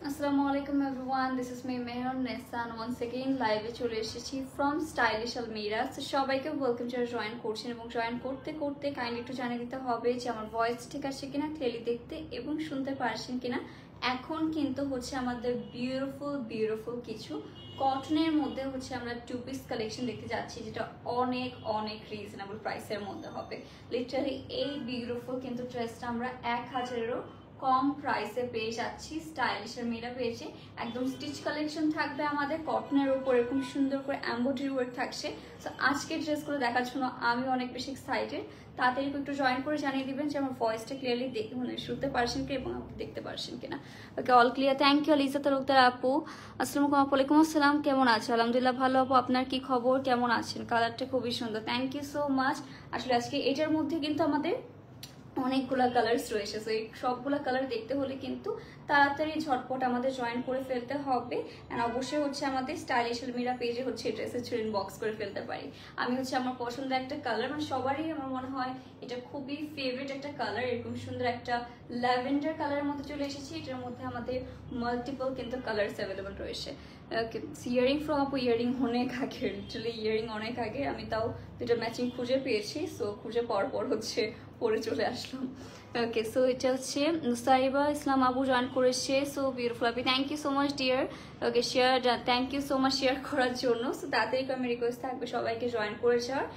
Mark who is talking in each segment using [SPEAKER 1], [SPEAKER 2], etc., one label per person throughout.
[SPEAKER 1] Assalamu alaikum everyone, this is me Meher Nessa and once again live এ চলে এসেছি from Stylish Almira। So সবাইকে welcome যারা join করছেন এবং জয়েন করতে করতে কাইন্ডলি একটু জানিয়ে দিতে হবে যে আমার ভয়েস ঠিক আছে কিনা, ক্লিয়ারলি দেখতে এবং শুনতে পারছেন কিনা। এখন কিন্তু হচ্ছে আমাদের বিউটিফুল কিছু কটনের মধ্যে হচ্ছে আমরা টু পিস কালেকশন দেখতে যাচ্ছি, যেটা অনেক অনেক রিজনেবল প্রাইসের মধ্যে হবে। লিটারালি এই বিউটিফুল কিন্তু ড্রেসটা আমরা 1000-এরও কম প্রাইসে পেয়ে যাচ্ছি স্টাইলিশ আলমিরা পেয়েছে। একদম স্টিচ কালেকশন থাকবে আমাদের, কটনের উপর এরকম সুন্দর করে এমব্রয়ডারি ওয়ার্ক থাকছে। সো আজকের ড্রেসগুলো দেখার জন্য আমি অনেক বেশি এক্সাইটেড। তাড়াতাড়ি একটু জয়েন করে জানিয়ে দিবেন যে আমার ভয়েসটা ক্লিয়ারলি শুনতে পারছেন কি এবং আমাকে দেখতে পারছেন কিনা। Okay, all clear. Thank you Aliza Talukdar আপু। আসসালামু আলাইকুম। আসসালাম, কেমন আছো? আলহামদুলিল্লাহ ভালো আপু, আপনার কি খবর, কেমন আছেন? কালারটা খুবই সুন্দর, থ্যাংক ইউ সো মাচ। আসলে আজকে এটার মধ্যে কিন্তু আমাদের অনেকগুলা কালার্স রয়েছে, তো এই সবগুলা কালার দেখতে হলে কিন্তু তাড়াতাড়ি ঝটপট আমাদের জয়েন করে ফেলতে হবে। অ্যান্ড অবশ্যই হচ্ছে আমাদের স্টাইলিশ আলমিরা পেজে হচ্ছে ড্রেসের ছবি ইনবক্স করে ফেলতে পারি। আমি হচ্ছে আমার পছন্দের একটা কালার, মানে সবারই আমার মনে হয় এটা খুবই ফেভারিট একটা কালার। এরকম সুন্দর একটা ল্যাভেন্ডার কালারের মধ্যে চলে এসেছি। এটার মধ্যে আমাদের মাল্টিপল কিন্তু কালার্স অ্যাভেলেবল রয়েছে। ইয়ারিং ফ্রম আপু, ইয়ারিং অনেক আগে, লিটারালি ইয়ারিং অনেক আগে, আমি তাও দুটো ম্যাচিং খুঁজে পেয়েছি। সো খুঁজে পাওয়ার পর হচ্ছে পরে চলে আসলাম। ওকে, সো এটা হচ্ছে সাইবা ইসলাম আপু জয়েন করেছে। সো বিউটিফুল আপি, thank you so much dear. Okay, share, thank you so much share করার জন্য। সো তাড়াতাড়ি আমি রিকোয়েস্ট থাকবে সবাইকে জয়েন করে যাওয়ার।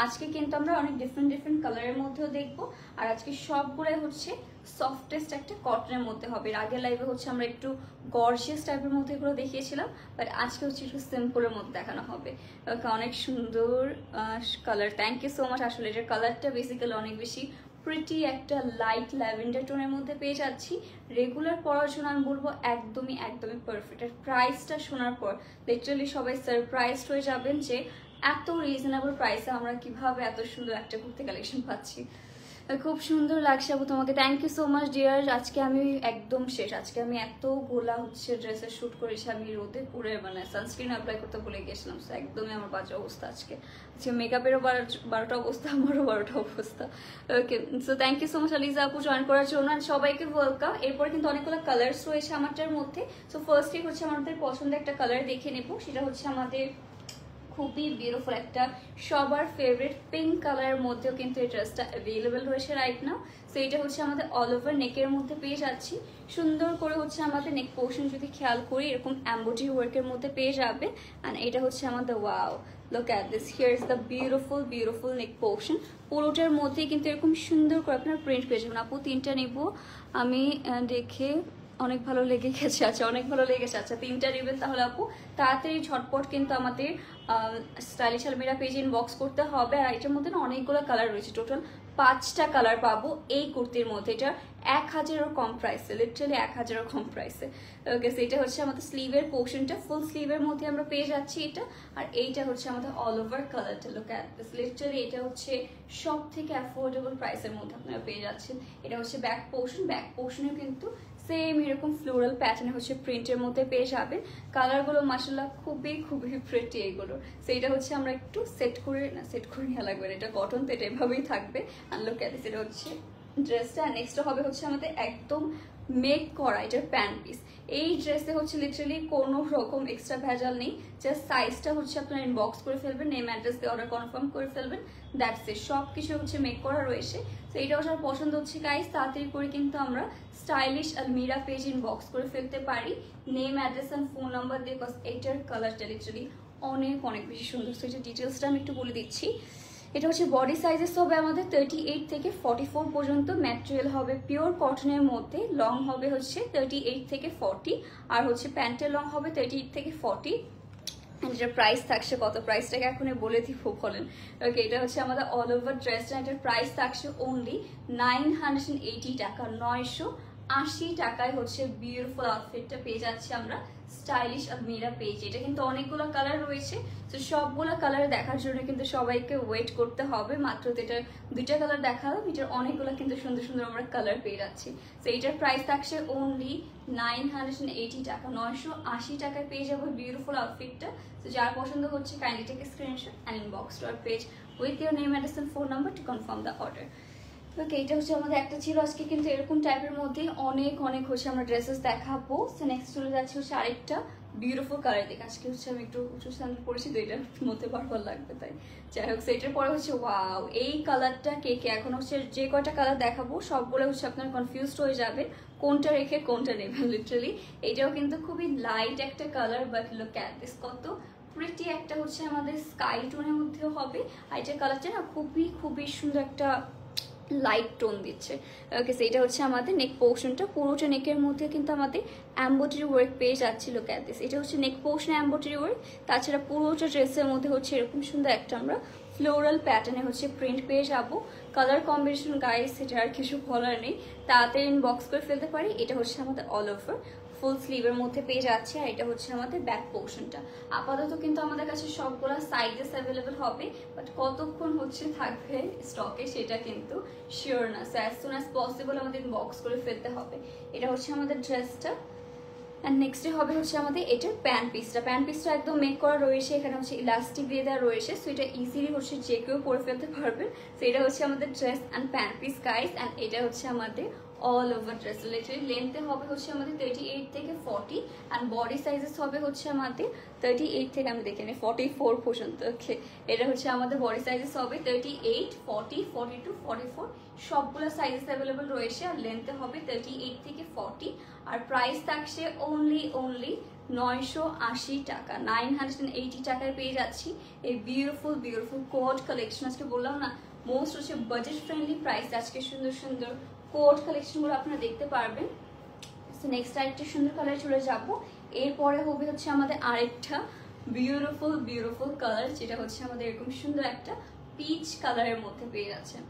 [SPEAKER 1] আজকে কিন্তু আমরা অনেক ডিফারেন্ট কালারের মধ্যেও দেখবো, আর আজকে সবগুলোই হচ্ছে সফটেস্ট একটা কটনের মধ্যে হবে। এর আগের লাইভে হচ্ছে আমরা একটু গর্জিয়াস টাইপের মধ্যে এগুলো দেখিয়েছিলাম, বাট আজকে হচ্ছে একটু সিম্পলের মধ্যে দেখানো হবে। ওকে, অনেক সুন্দর colour, thank you so much. আসলে এটার কালারটা বেসিক্যালি অনেক বেশি প্রিটি, একটা লাইট ল্যাভেন্ডার টোনের মধ্যে পেয়ে যাচ্ছি। রেগুলার পরার জন্য আমি বলবো একদমই পারফেক্ট। আর প্রাইসটা শোনার পর লিটারালি সবাই সারপ্রাইজ হয়ে যাবেন যে এত রিজনেবল প্রাইসে আমরা কিভাবে এত সুন্দর একটা কুর্তি কালেকশন পাচ্ছি। খুব সুন্দর লাগছে আপু তোমাকে, thank you so much dear. আজকে আমি একদম শেষ, আজকে আমি এত গোলা হচ্ছে ড্রেসের শ্যুট করেছি, আমি রোদে পুরে মানে সানস্ক্রিন অ্যাপ্লাই করতে ভুলে গেছিলাম। সো একদমই আমার বাজে অবস্থা আজকে। মেকআপেরও 12টা অবস্থা, আমারও 12টা অবস্থা। Okay, so thank you so much Aliza আপু জয়েন করার জন্য, সবাইকে ওয়েলকাম। এরপর কিন্তু অনেকগুলো কালার্স রয়েছে আমারটার মধ্যে। সো ফার্স্টলি হচ্ছে আমাদের পছন্দের একটা কালার দেখে নেব, সেটা হচ্ছে আমাদের খুবই বিউটিফুল একটা সবার ফেভারিট পিঙ্ক কালারের মধ্যেও কিন্তু এই ড্রেসটা অ্যাভেলেবেল রয়েছে রাইট নাও। সো এটা হচ্ছে আমাদের অল ওভার নেকের মধ্যে পেয়ে যাচ্ছি। সুন্দর করে হচ্ছে আমাদের নেক পোর্শন যদি খেয়াল করি এরকম এমব্রয়ডারি ওয়ার্কের মধ্যে পেয়ে যাবে। অ্যান্ড এটা হচ্ছে আমাদের wow, look at this, here is the beautiful neck portion. পুরোটার মধ্যে কিন্তু এরকম সুন্দর করে আপনার প্রিন্ট পেয়ে যাবেন। আপু তিনটা নেব আমি, দেখে অনেক ভালো লেগে গেছে। আচ্ছা, অনেক ভালো লেগেছে। আচ্ছা, তিনটা নেবেন তাহলে আপু তাড়াতাড়ি ঝটপট কিন্তু আমাদের স্টাইলিশ আলমিরা পেজ ইনবক্স করতে হবে। আর এটার মধ্যে না অনেকগুলো কালার রয়েছে, টোটাল 5টা কালার পাবো এই কুর্তির মধ্যে। এটা 1000-এরও কম প্রাইসে, লিটারালি 1000-এরও কম প্রাইসে। ওকে, এটা হচ্ছে আমাদের স্লিভের পোর্শনটা, ফুল স্লিভের মধ্যে আমরা পেয়ে যাচ্ছি এটা। আর এইটা হচ্ছে আমাদের অল ওভার কালারটা, লুক অ্যাট দিস, লিটারালি এটা হচ্ছে সব থেকে অ্যাফোর্ডেবল প্রাইসের মধ্যে আপনারা পেয়ে যাচ্ছেন। এটা হচ্ছে ব্যাক পোর্শনেও কিন্তু সেম এরকম ফ্লোরাল প্যাটার্নে হচ্ছে প্রিন্টের মধ্যে পেয়ে যাবেন। কালারগুলো মাশাআল্লাহ খুবই প্রিটি এগুলো। সো এটা হচ্ছে আমরা একটু সেট করে নেওয়া লাগবে, এটা কটন তো এটা এভাবেই থাকবে। আর লুক অ্যাট দিস, এটা হচ্ছে ড্রেসটা। নেক্সট হবে হচ্ছে আমাদের একদম মেক করা এটার প্যান্ট পিস। এই ড্রেসে হচ্ছে লিটারালি কোনো রকম এক্সট্রা ভেজাল নেই, জাস্ট সাইজটা হচ্ছে আপনারা ইনবক্স করে ফেলবেন, নেম অ্যাড্রেস দিয়ে অর্ডার কনফার্ম করে ফেলবেন, দ্যাটস ইট। সব কিছু হচ্ছে মেক করা রয়েছে। তো এইটা হচ্ছে আমার পছন্দ হচ্ছে গাইস, তাড়াতাড়ি করে কিন্তু আমরা স্টাইলিশ আলমিরা পেজ ইনবক্স করে ফেলতে পারি name address and phone number দিয়ে, বিকজ এইটার কালারটা লিটারালি অনেক বেশি সুন্দর। সো এটার ডিটেলসটা আমি একটু বলে দিচ্ছি। এটা হচ্ছে বডি সাইজেস হবে আমাদের 38 থেকে 44 পর্যন্ত। ম্যাটেরিয়াল হবে পিওর কটনের মধ্যে, লং হবে হচ্ছে 38 থেকে 40, আর হচ্ছে প্যান্টের লং হবে 38 থেকে 40। এটার প্রাইস থাকছে কত, প্রাইসটাকে এখন বলে দিব বলেন। ওকে, এটা হচ্ছে আমাদের অল ওভার ড্রেসটা, এটার প্রাইস থাকছে অনলি 980 টাকা, 980 টাকায় হচ্ছে বিউটিফুল আউটফিটটা পেয়ে যাচ্ছি আমরা স্টাইলিশ আলমিরা পেজে। এটা কিন্তু অনেকগুলো কালার রয়েছে, তো সবগুলো কালার দেখার জন্য কিন্তু সবাইকে ওয়েট করতে হবে। মাত্র এটা 2টা কালার দেখালাম, এটার অনেকগুলো কিন্তু সুন্দর আমরা কালার পেয়ে যাচ্ছি। তো এটার প্রাইস থাকছে অনলি 980 টাকা, 980 টাকায় পেয়ে যাবো বিউটিফুল আউটফিটটা। তো যার পছন্দ হচ্ছে kindly take screenshot and inbox to our page with your name, address and phone number to confirm the order. ওকে, এটা হচ্ছে আমাদের একটা ছিল আজকে, কিন্তু এরকম টাইপের মধ্যে অনেক অনেক হচ্ছে আমরা ড্রেসেস দেখাবো। সো নেক্সট চলে যাচ্ছে হচ্ছে আরেকটা বিউটিফুল কালার দেখে। আজকে হচ্ছে আমি একটু উঁচু স্যান্ডেল পরেছি তো এটার মধ্যে বারবার লাগবে, তাই যাই হোক। সেটার পরে হচ্ছে ওয়াও, এই কালারটা কে কে এখন হচ্ছে যে কয়টা কালার দেখাবো সবগুলো হচ্ছে আপনারা কনফিউজড হয়ে যাবে কোনটা রেখে কোনটা নেবেন লিটারালি। এটাও কিন্তু খুবই লাইট একটা colour, but look at this, কত প্রিটি একটা হচ্ছে আমাদের স্কাই টোনের মধ্যেও হবে। আর এটার কালারটা না খুবই খুবই সুন্দর একটা লাইট টোন দিচ্ছে। ওকে, সেইটা হচ্ছে আমাদের নেক পোর্শনটা, পুরোটা নেকের মধ্যে কিন্তু আমাদের এমব্রয়ডারি ওয়ার্ক পেয়ে যাচ্ছিল ক্যাদিস। এটা হচ্ছে নেক পোর্শনে এমব্রয়ডারি ওয়ার্ক, তাছাড়া পুরোটা ড্রেসের মধ্যে হচ্ছে এরকম সুন্দর একটা আমরা ফ্লোরাল প্যাটার্নে হচ্ছে প্রিন্ট পেয়ে যাবো। কালার কম্বিনেশন গাইস এটা আর কিছু বলার নেই, তাড়াতাড়ি ইনবক্স করে ফেলতে পারি। এটা হচ্ছে আমাদের অল ওভার ফুল স্লিভের মধ্যে পেয়ে যাচ্ছে, আর এটা হচ্ছে আমাদের ব্যাক পোর্শনটা। আপাতত কিন্তু আমাদের কাছে সবগুলো সাইজেস অ্যাভেলেবেল হবে, বাট কতক্ষণ হচ্ছে থাকবে স্টকে সেটা কিন্তু শিওর না। So as soon as possible আমাদের ইনবক্স করে ফেলতে হবে। এটা হচ্ছে আমাদের ড্রেসটা। অ্যান্ড নেক্সটে হবে হচ্ছে আমাদের এটার প্যান্ট পিসটা। প্যান্ট পিসটা একদম মেক করা রয়েছে, এখানে হচ্ছে ইলাস্টিক দিয়ে দেওয়া রয়েছে। সো এটা ইজিলি হচ্ছে যে কেউ পরে ফেলতে পারবেন। সো এটা হচ্ছে আমাদের dress and pant piece guys. And এটা হচ্ছে আমাদের অল ওভার ড্রেস। লিটারালি লেন্থে হবে হচ্ছে আমাদের 38 থেকে 40, অ্যান্ড বডি সাইজেস হবে হচ্ছে আমাদের 38 থেকে আমি দেখে নিই 44 পর্যন্ত। ওকে, এটা হচ্ছে আমাদের বডি সাইজেস হবে 38, 40, 42, 44 সবগুলো সাইজেস অ্যাভেলেবল রয়েছে। আর লেন্থে হবে 38 থেকে 40, আর প্রাইস থাকছে অনলি 980 টাকা, 980 টাকায় পেয়ে যাচ্ছি এই বিউটিফুল বিউটিফুল কোট কালেকশন। আজকে বললাম না মোস্ট হচ্ছে বাজেট ফ্রেন্ডলি প্রাইস, আজকে সুন্দর সুন্দর কোট কালেকশনগুলো আপনারা দেখতে পারবেন। সো নেক্সট আরেকটা সুন্দর কালারে চলে যাব। এরপরে হবে হচ্ছে আমাদের আরেকটা বিউটিফুল বিউটিফুল কালার, যেটা হচ্ছে আমাদের এরকম সুন্দর একটা পিচ কালারের মধ্যে পেয়ে যাচ্ছেন।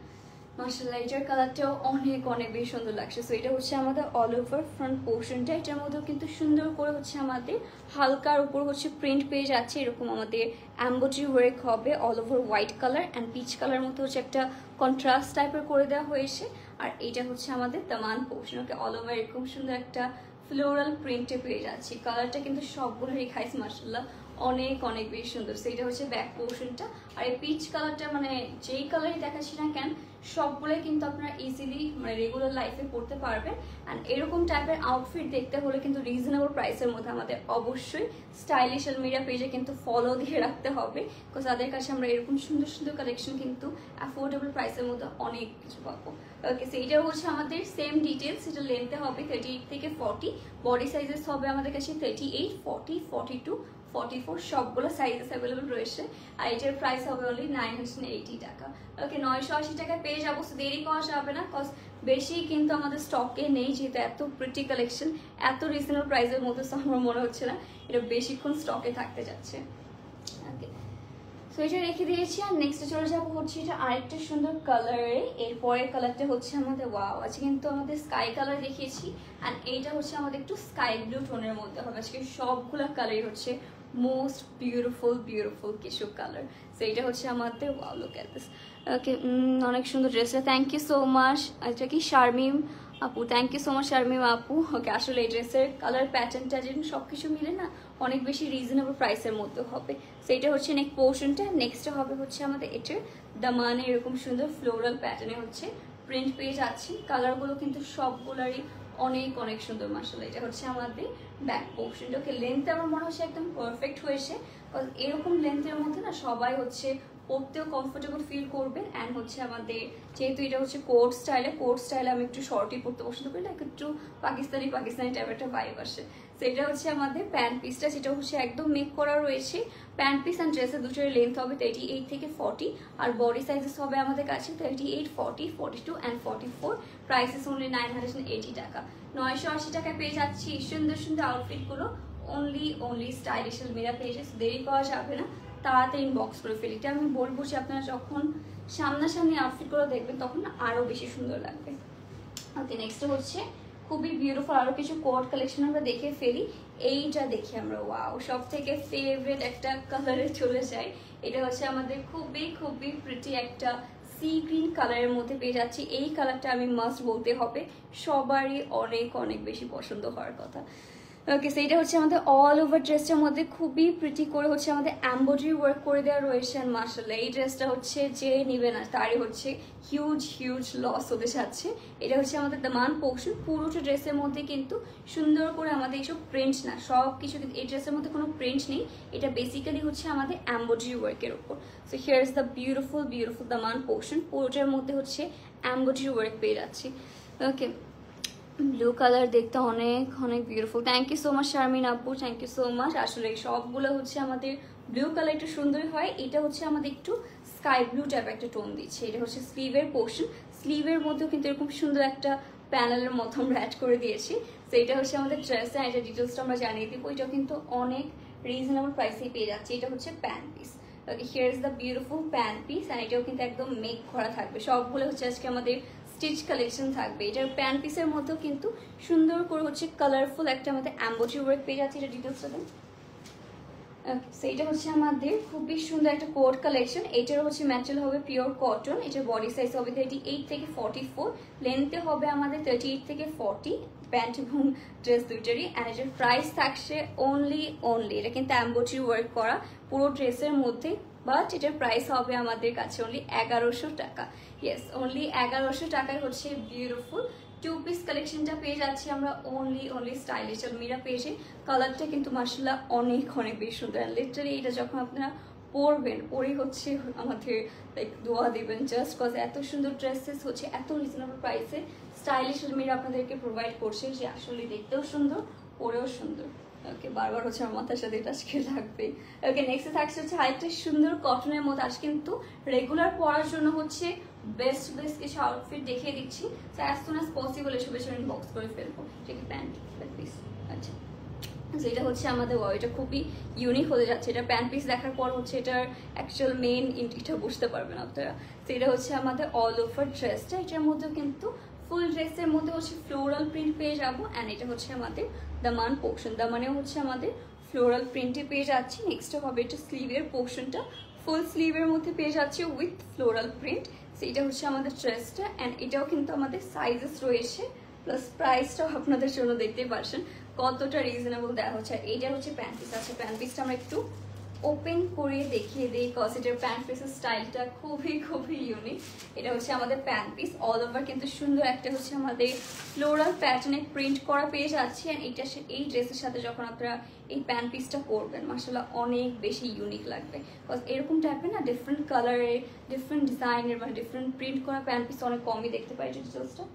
[SPEAKER 1] মাশাআল্লাহ, এটার কালারটাও অনেক অনেক বেশি সুন্দর লাগছে। সো এটা হচ্ছে আমাদের অল ওভার ফ্রন্ট পোর্শনটা। এটার মধ্যেও কিন্তু সুন্দর করে হচ্ছে আমাদের হালকার উপর হচ্ছে প্রিন্ট পেয়ে যাচ্ছে, এরকম আমাদের এমব্রয়ডারি ওয়ার্ক হবে all over white colour and peach colour মধ্যে হচ্ছে একটা কন্ট্রাস্ট টাইপের করে দেওয়া হয়েছে। আর এটা হচ্ছে আমাদের দামান পোর্শন। ওকে, অল ওভার এরকম সুন্দর একটা ফ্লোরাল প্রিন্টে পেয়ে যাচ্ছি। কালারটা কিন্তু সবগুলোরই খাইছে মাশাআল্লাহ, অনেক অনেক বেশি সুন্দর। সো এটা হচ্ছে ব্যাক পোর্শনটা। আর এই পিচ কালারটা মানে যেই কালারই দেখাচ্ছি না কেন সবগুলোই কিন্তু আপনারা ইজিলি মানে রেগুলার লাইফে পড়তে পারবেন। অ্যান্ড এরকম টাইপের আউটফিট দেখতে হলে কিন্তু রিজনেবল প্রাইসের মধ্যে আমাদের অবশ্যই স্টাইলিশ আলমিরা পেজে কিন্তু ফলো দিয়ে রাখতে হবে, বিকজ তাদের কাছে আমরা এরকম সুন্দর সুন্দর কালেকশন কিন্তু অ্যাফোর্ডেবল প্রাইসের মধ্যে অনেক কিছু পাবো। ওকে, সো এটা হচ্ছে আমাদের সেম ডিটেলস। এটা লেন্থে হবে 38 থেকে 40, বডি সাইজেস হবে আমাদের কাছে 38, 40, 42, 44 সবগুলো সাইজেস অ্যাভেলেবল রয়েছে। আর এটার প্রাইস হবে অনলি 980 টাকা। ওকে, 980 টাকায় পেয়ে যাবো। সো দেরি করা যাবে না, কজ বেশি কিন্তু আমাদের স্টকে নেই, যেহেতু এত প্রিটি কালেকশন এত রিজনেবল প্রাইসের মধ্যে। তো আমার মনে হচ্ছে না এটা বেশিক্ষণ স্টকে থাকতে যাচ্ছে। ওকে, সো এটা রেখে দিয়েছি। আর নেক্সটে চলে যাবো হচ্ছে এটা আরেকটা সুন্দর কালারে। এরপরের কালারটা হচ্ছে আমাদের ওয়াও, আছে কিন্তু আমাদের স্কাই কালার দেখিয়েছি, অ্যান্ড এইটা হচ্ছে আমাদের একটু স্কাই ব্লু টোনের মধ্যে হবে। আজকে সবগুলো কালারই হচ্ছে মোস্ট বিউটিফুল বিউটিফুল কিছু কালার। সো এটা হচ্ছে আমাদের ওয়াও, লুক এট দিস। ওকে, অনেক সুন্দর ড্রেসটা, থ্যাংক ইউ সো মাচ। এটা কি শারমিম আপু, থ্যাংক ইউ সো মাচ শারমিম আপু। ওকে, আসলে এই ড্রেসের কালার প্যাটার্নটা যেন সব কিছু মিলে না অনেক বেশি রিজনেবল প্রাইসের মধ্যে হবে। সেইটা হচ্ছে নেক পোর্শনটা। নেক্সটটা হবে হচ্ছে আমাদের এটার দামানে এরকম সুন্দর ফ্লোরাল প্যাটার্নে হচ্ছে প্রিন্ট পেয়ে যাচ্ছি। কালারগুলো কিন্তু সবগুলোরই অনেক অনেক সুন্দর মাশাআল্লাহ। এটা হচ্ছে আমাদের ব্যাক পোর্শনটা। ওকে, লেন্থ আমার মনে হচ্ছে একদম পারফেক্ট হয়েছে, কারণ এরকম লেন্থের মধ্যে না সবাই হচ্ছে পরতেও কমফোর্টেবল ফিল করবেন। অ্যান্ড হচ্ছে আমাদের যেহেতু এটা হচ্ছে কোট স্টাইলে আমি একটু শর্টই পরতে পছন্দ করি, না একটু পাকিস্তানি পাকিস্তানি টাইপের একটা ভাইব আসে। সেটা হচ্ছে আমাদের প্যান্ট পিসটা, যেটা হচ্ছে একদম মেক করা রয়েছে। প্যান্ট পিস অ্যান্ড ড্রেসের দুটোর লেন্থ হবে 38 থেকে 40, আর বডি সাইজেস হবে আমাদের কাছে 38, 40, 42 অ্যান্ড 44। প্রাইসেস অনলি 980 টাকা। 980 টাকায় পেয়ে যাচ্ছি সুন্দর সুন্দর আউটফিটগুলো অনলি স্টাইলিশ আলমিরা পেজে। দেরি করা যাবে না, তাড়াতাড়ি ইনবক্স করে ফেলি। এটা আমি বলবো যে আপনারা যখন সামনাসামনি আউটফিটগুলো দেখবেন তখন আরও বেশি সুন্দর লাগবে। ওকে, নেক্সট হচ্ছে খুবই বিউটিফুল আরও কিছু কোট কালেকশন আমরা দেখে ফেলি। এইটা দেখি আমরা ওয়াও, সব থেকে ফেভারিট একটা কালারে চলে যাই। এটা হচ্ছে আমাদের খুবই খুবই প্রিটি একটা সি গ্রিন কালারের মধ্যে পেয়ে যাচ্ছি। এই কালারটা আমি মাস্ট বলতে হবে সবারই অনেক অনেক বেশি পছন্দ হওয়ার কথা। ওকে, সো এটা হচ্ছে আমাদের অল ওভার ড্রেসটার মধ্যে খুবই প্রিটি করে হচ্ছে আমাদের এমব্রয়ডারি ওয়ার্ক করে দেওয়া রয়েছে। আর মাশাআল্লাহ এই ড্রেসটা হচ্ছে যে নিবে না তারই হচ্ছে হিউজ লস হতে যাচ্ছে। এটা হচ্ছে আমাদের দামান পোর্শন, পুরোটা ড্রেসের মধ্যে কিন্তু সুন্দর করে আমাদের এইসব প্রিন্ট না, সব কিছু কিন্তু এই ড্রেসের মধ্যে কোনো প্রিন্ট নেই, এটা বেসিক্যালি হচ্ছে আমাদের এমব্রয়ডারি ওয়ার্কের উপর। So here is the beautiful Daman portion, পুরোটার মধ্যে হচ্ছে এমব্রয়ডারি ওয়ার্ক পেয়ে যাচ্ছি। ওকে, ব্লু কালার দেখতে অনেক অনেক beautiful. Thank you so much Sharmin আপু, থ্যাংক ইউ সো মাচ। আসলে সবগুলো হচ্ছে আমাদের ব্লু কালার একটু সুন্দর হয়, এটা হচ্ছে আমাদের একটু স্কাই ব্লু টাইপ একটা টোন দিচ্ছে। এটা হচ্ছে স্লিভের পোর্শন, স্লিভের মধ্যেও কিন্তু এরকম সুন্দর একটা প্যানেলের মতো আমরা অ্যাড করে দিয়েছি। তো এটা হচ্ছে আমাদের ড্রেস, এটা ডিটেলসটা আমরা জানিয়ে দিব। এটাও কিন্তু অনেক রিজনেবল প্রাইসেই পেয়ে যাচ্ছে। এটা হচ্ছে pant piece. Okay, here is the beautiful pant piece, and এটাও কিন্তু একদম মেক করা থাকবে। সবগুলো হচ্ছে আজকে আমাদের স্টিচ কালেকশন থাকবে। এটার প্যান্ট পিসের মধ্যেও কিন্তু সুন্দর করে হচ্ছে কালারফুল একটা আমাদের এমব্রয়ডারি ওয়ার্ক পেয়ে যাচ্ছে। এটা ডিটেলসটা দেন। সেইটা হচ্ছে আমাদের খুবই সুন্দর একটা কোট কালেকশন। এটার হচ্ছে ম্যাটেরিয়াল হবে পিওর কটন। এটার বডি সাইজ হবে 38 থেকে 44, লেন্থে হবে আমাদের 38 থেকে 40, প্যান্ট এবং ড্রেস দুইটারই। অ্যান্ড এটার প্রাইস থাকছে অনলি এটা কিন্তু এমব্রয়ডারি ওয়ার্ক করা পুরো ড্রেসের মধ্যে, বাট এটার প্রাইস হবে আমাদের কাছে অনলি 1100 টাকা। ইয়েস, অনলি 1100 টাকায় হচ্ছে বিউটিফুল টু পিস কালেকশনটা পেয়ে যাচ্ছি আমরা অনলি স্টাইলিশ আলমিরা পেজে। কালারটা কিন্তু মাশাআল্লাহ অনেক বেশি সুন্দর। লিটারালি এটা যখন আপনারা পরবেন, পরেই হচ্ছে আমাদের লাইক দোয়া দিবেন, জাস্ট কজ এত সুন্দর ড্রেসেস হচ্ছে এত রিজনেবল প্রাইসে স্টাইলিশ আলমিরা আপনাদেরকে প্রোভাইড করছে, যে আসলে দেখতেও সুন্দর, পরেও সুন্দর। ওকে, বারবার হচ্ছে আমার মাথার সাথে এটা আজকে লাগবে। ওকে, নেক্সট থাকছে হচ্ছে আরেকটা সুন্দর কটনের মধ্যে। আজ কিন্তু রেগুলার পরার জন্য হচ্ছে বেস্ট কিছু আউটফিট দেখিয়ে দিচ্ছি, অ্যাজ সুন অ্যাজ পসিবল এসব ইনবক্স করে ফেলবো। ঠিক আছে, প্যান্ট পিস। আচ্ছা, যেটা হচ্ছে আমাদের এটা খুবই ইউনিক হতে যাচ্ছে। এটা প্যান্ট পিস দেখার পর হচ্ছে এটার অ্যাকচুয়াল মেইন এটা বুঝতে পারবেন আপনারা। সেটা হচ্ছে আমাদের অল ওভার ড্রেসটা, এটার মধ্যে কিন্তু ফুল ড্রেসের মধ্যে হচ্ছে ফ্লোরাল প্রিন্ট পেয়ে যাবো। অ্যান্ড এটা হচ্ছে আমাদের দামান পোর্শন, দামানেও হচ্ছে আমাদের ফ্লোরাল প্রিন্টে পেয়ে যাচ্ছি। নেক্সট হবে এটা স্লিভের পোর্শনটা, ফুল স্লিভের মধ্যে পেয়ে যাচ্ছে উইথ ফ্লোরাল প্রিন্ট। সেইটা হচ্ছে আমাদের ড্রেসটা, অ্যান্ড এটাও কিন্তু আমাদের সাইজেস রয়েছে, প্লাস প্রাইসটাও আপনাদের জন্য দেখতেই পারছেন কতটা রিজনেবল দেওয়া হচ্ছে। আর এইটা হচ্ছে প্যান্ট পিস। আচ্ছা, প্যান্ট পিসটা আমরা একটু ওপেন করে দেখিয়ে দিই, কজ এটার প্যান্ট পিসের স্টাইলটা খুবই ইউনিক। এটা হচ্ছে আমাদের প্যান্ট পিস, অল ওভার কিন্তু সুন্দর একটা হচ্ছে আমাদের ফ্লোরাল প্যাটার্নে প্রিন্ট করা পেয়ে যাচ্ছে। অ্যান্ড এইটা এই ড্রেসের সাথে যখন আপনারা এই প্যান্ট পিসটা পরবেন মাশাআল্লাহ অনেক বেশি ইউনিক লাগবে, কজ এরকম টাইপের না ডিফারেন্ট কালারের, ডিফারেন্ট ডিজাইনের বা ডিফারেন্ট প্রিন্ট করা প্যান্ট পিস অনেক কমই দেখতে পাই। ডিটেলসটা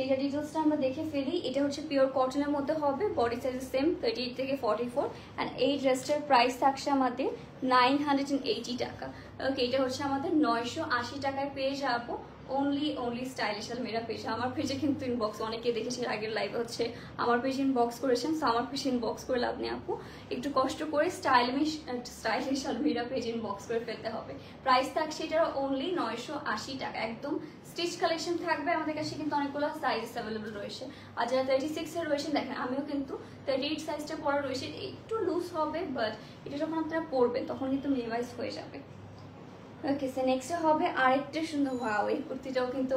[SPEAKER 1] এইটা ডিটেলসটা আমরা দেখে ফেলি। এটা হচ্ছে পিওর কটনের মধ্যে হবে, বডি সাইজ সেম 38 থেকে 44, অ্যান্ড এই ড্রেসটার প্রাইস থাকছে আমাদের 980 টাকা। ওকে, এটা হচ্ছে আমাদের 980 টাকায় পেয়ে যাবো অনলি স্টাইলিশ আলমিরা পেজে। আমার পেজে কিন্তু ইনবক্স অনেকে দেখেছে, আগের লাইভে হচ্ছে আমার পেজে ইনবক্স করেছেন। সো আমার পেজে ইনবক্স করে লাভ নেই আপু, একটু কষ্ট করে স্টাইলিশ আলমিরা পেজে ইনবক্স করে ফেলতে হবে। প্রাইস থাকছে এটা অনলি 980 টাকা। একদম স্টিচ কালেকশন থাকবে আমাদের কাছে, কিন্তু অনেকগুলো সাইজ অ্যাভেলেবল রয়েছে। আর যারা 36 এর রয়েছে, দেখেন আমিও কিন্তু 38 সাইজটা পরা রয়েছে, একটু লুজ হবে, বাট এটা যখন আপনারা পরবেন তখন কিন্তু মিনিমাইজ হয়ে যাবে। ওকে, সো নেক্সট হবে আরেকটা সুন্দর, ওয়াও এই কুর্তিটাও কিন্তু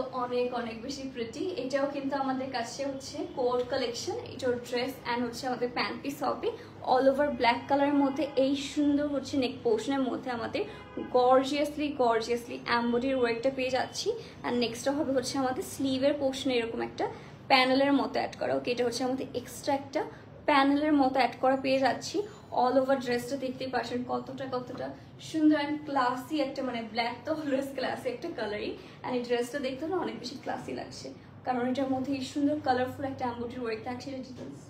[SPEAKER 1] অনেক বেশি প্রিটি। এটাও কিন্তু আমাদের কাছে হচ্ছে কোট কালেকশন, এটার ড্রেস অ্যান্ড হচ্ছে আমাদের প্যান্ট পিস হবে অল ওভার ব্ল্যাক কালারের মধ্যে। এই সুন্দর হচ্ছে নেক পোর্শনের মধ্যে আমাদের গর্জিয়াসলি এমব্রয়ডারি ওয়ার্কটা পেয়ে যাচ্ছি। অ্যান্ড নেক্সটটা হবে হচ্ছে আমাদের স্লিভের পোর্শনে এরকম একটা প্যানেলের মতো অ্যাড করা। ওকে, এটা হচ্ছে আমাদের এক্সট্রা একটা প্যানেলের মতো অ্যাড করা পেয়ে যাচ্ছি। অল ওভার ড্রেসটা দেখতেই পাচ্ছেন কতটা সুন্দর অ্যান্ড ক্লাসি একটা, মানে ব্ল্যাক তো অলওয়েজ ক্লাসি একটা কালারই, অ্যান্ড এই ড্রেসটা দেখতে না অনেক বেশি ক্লাসি লাগছে, কারণ এটার মধ্যে এই সুন্দর কালারফুল একটা এমব্রয়ডারি ওয়ার্ক থাকছে। এটা ডিটেলস।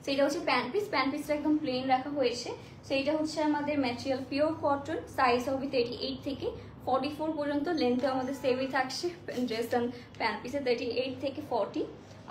[SPEAKER 1] সেইটা হচ্ছে প্যান্ট পিসটা একদম প্লেন রাখা হয়েছে। সেইটা হচ্ছে আমাদের ম্যাটেরিয়াল পিওর কটন, সাইজ হবে 38 থেকে 44 পর্যন্ত, লেন্থে আমাদের সেমই থাকছে ড্রেস অ্যান্ড প্যান্ট পিসে 38 থেকে 40।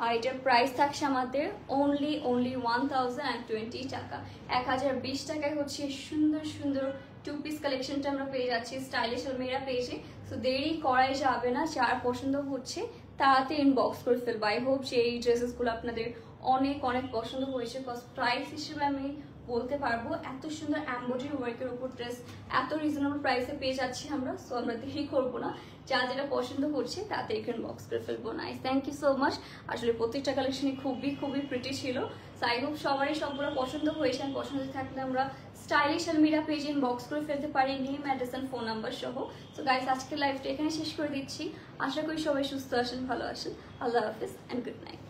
[SPEAKER 1] আর এটার প্রাইস থাকছে আমাদের অনলি 1020 টাকা। 1020 টাকায় হচ্ছে সুন্দর টু পিস কালেকশনটা আমরা পেয়ে যাচ্ছি স্টাইলিশ আলমিরা পেজে। সো দেরি করাই যাবে না, যার পছন্দ হচ্ছে তাড়াতাড়ি ইনবক্স করে ফেলবো। আই হোপ যে এই ড্রেসেসগুলো আপনাদের অনেক পছন্দ হয়েছে, কজ প্রাইস হিসেবে আমি বলতে পারবো। এত সুন্দর এমব্রয়ডারি ওয়ার্কের উপর ড্রেস এত রিজনেবল প্রাইসে পেয়ে যাচ্ছি আমরা। সো আমরা দেরি করবো না, যা যেটা পছন্দ করছে তাতে এখানে বক্স করে ফেলবো। Nice, thank you so much. আসলে প্রত্যেকটা কালেকশনই খুবই প্রিটি ছিল। সো আই হোপ সবারই সবগুলো পছন্দ হয়েছে। আর পছন্দ থাকলে আমরা স্টাইলিশ আলমিরা পেজে ইনবক্স করে ফেলতে পারি name, address and phone number সহ। সো গাইস, আজকের লাইভটা এখানে শেষ করে দিচ্ছি। আশা করি সবাই সুস্থ আছেন, ভালো আছেন। আল্লাহ হাফিজ অ্যান্ড গুড নাইট।